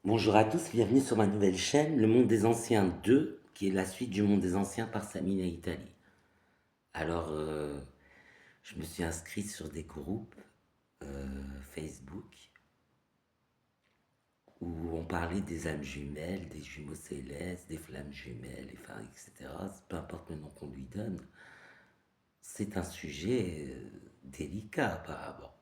Bonjour à tous, bienvenue sur ma nouvelle chaîne, Le Monde des Anciens 2, qui est la suite du Monde des Anciens par Samina Italie. Alors, je me suis inscrit sur des groupes Facebook où on parlait des âmes jumelles, des jumeaux célestes, des flammes jumelles, enfin, etc. Peu importe le nom qu'on lui donne, c'est un sujet délicat apparemment.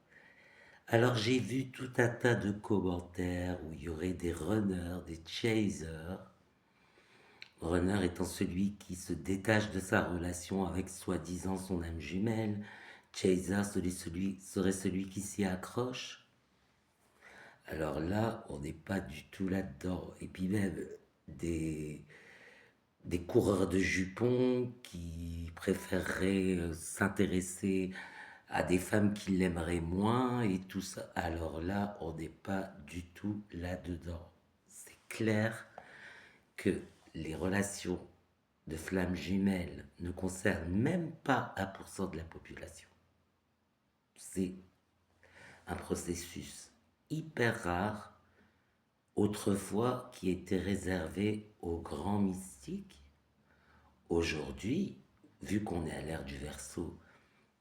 Alors j'ai vu tout un tas de commentaires où il y aurait des runners, des chasers. Runner étant celui qui se détache de sa relation avec soi-disant son âme jumelle. Chaser serait celui qui s'y accroche. Alors là, on n'est pas du tout là-dedans. Et puis même des, des coureurs de jupons qui préféreraient s'intéresser à des femmes qui l'aimeraient moins et tout ça. Alors là, on n'est pas du tout là-dedans. C'est clair que les relations de flammes jumelles ne concernent même pas 1% de la population. C'est un processus hyper rare, autrefois qui était réservé aux grands mystiques. Aujourd'hui, vu qu'on est à l'ère du Verseau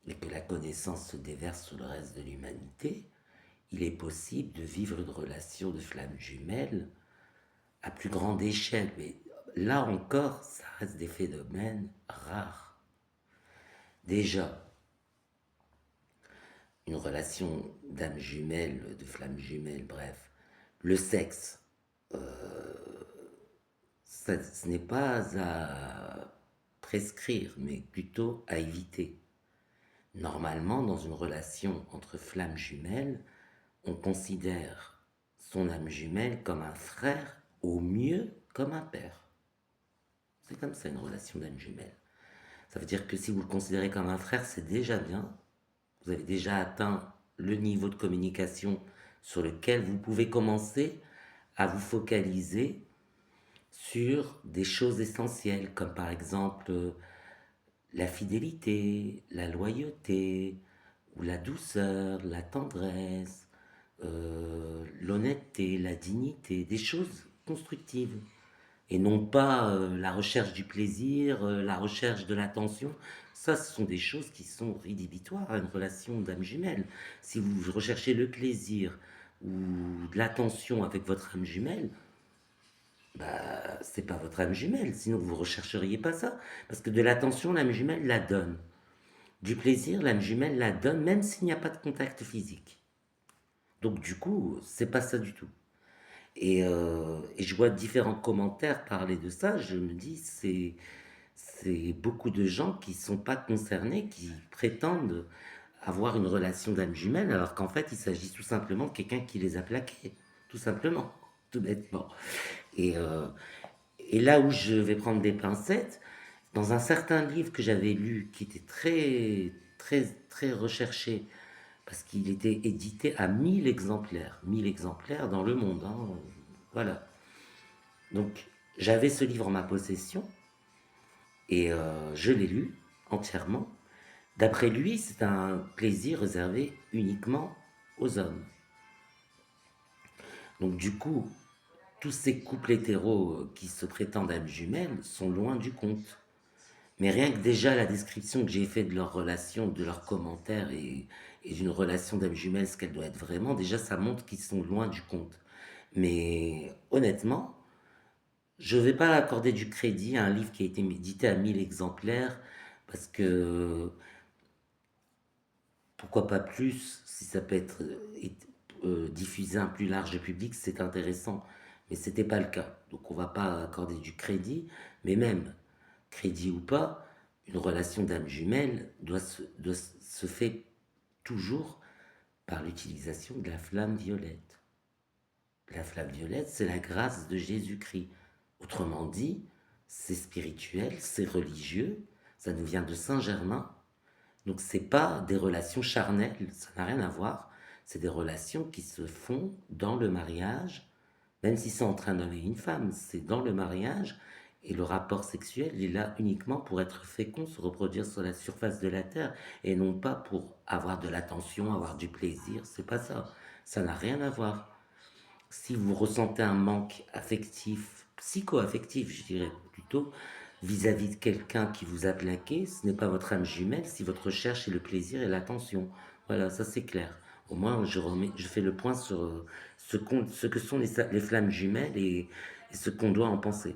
et que la connaissance se déverse sur le reste de l'humanité, il est possible de vivre une relation de flammes jumelles à plus grande échelle, mais là encore, ça reste des phénomènes rares. Déjà, une relation d'âme jumelle, de flamme jumelle, bref, le sexe, ce n'est pas à prescrire, mais plutôt à éviter. Normalement, dans une relation entre flammes jumelles, on considère son âme jumelle comme un frère, au mieux comme un père. C'est comme ça une relation d'âme jumelle. Ça veut dire que si vous le considérez comme un frère, c'est déjà bien. Vous avez déjà atteint le niveau de communication sur lequel vous pouvez commencer à vous focaliser sur des choses essentielles, comme par exemple la fidélité, la loyauté, ou la douceur, la tendresse, l'honnêteté, la dignité, des choses constructives et non pas la recherche du plaisir, la recherche de l'attention. Ça, ce sont des choses qui sont rédhibitoires à une relation d'âme jumelle. Si vous recherchez le plaisir ou de l'attention avec votre âme jumelle, bah, c'est pas votre âme jumelle, sinon vous rechercheriez pas ça. Parce que de l'attention, l'âme jumelle la donne. Du plaisir, l'âme jumelle la donne, même s'il n'y a pas de contact physique. Donc du coup, c'est pas ça du tout. Et je vois différents commentaires parler de ça, je me dis, c'est beaucoup de gens qui ne sont pas concernés, qui prétendent avoir une relation d'âme jumelle, alors qu'en fait, il s'agit tout simplement de quelqu'un qui les a plaqués, tout simplement, tout bêtement. Et, euh, et là où je vais prendre des pincettes, dans un certain livre que j'avais lu, qui était très, très, très recherché, parce qu'il était édité à 1000 exemplaires dans le monde, hein, voilà. Donc, j'avais ce livre en ma possession et je l'ai lu entièrement. D'après lui, c'est un plaisir réservé uniquement aux hommes. Donc, du coup, tous ces couples hétéros qui se prétendent âmes jumelles sont loin du compte. Mais rien que déjà la description que j'ai faite de leur relation, de leurs commentaires et d'une relation d'âme jumelle, ce qu'elle doit être vraiment, déjà ça montre qu'ils sont loin du compte. Mais honnêtement, je ne vais pas accorder du crédit à un livre qui a été édité à 1000 exemplaires, parce que pourquoi pas plus, si ça peut être diffusé à un plus large public, c'est intéressant. Mais ce n'était pas le cas. Donc on ne va pas accorder du crédit, mais même, crédit ou pas, une relation d'âme jumelle doit se faire toujours par l'utilisation de la flamme violette. La flamme violette, c'est la grâce de Jésus-Christ. Autrement dit, c'est spirituel, c'est religieux, ça nous vient de Saint-Germain. Donc c'est pas des relations charnelles, ça n'a rien à voir. C'est des relations qui se font dans le mariage, même si c'est entre un homme et une femme, c'est dans le mariage. Et le rapport sexuel il est là uniquement pour être fécond, se reproduire sur la surface de la terre, et non pas pour avoir de l'attention, avoir du plaisir. C'est pas ça. Ça n'a rien à voir. Si vous ressentez un manque affectif, psycho-affectif, je dirais plutôt, vis-à-vis de quelqu'un qui vous a plaqué, ce n'est pas votre âme jumelle si votre recherche est le plaisir et l'attention. Voilà, ça c'est clair. Au moins, je fais le point sur ce que sont les flammes jumelles et ce qu'on doit en penser.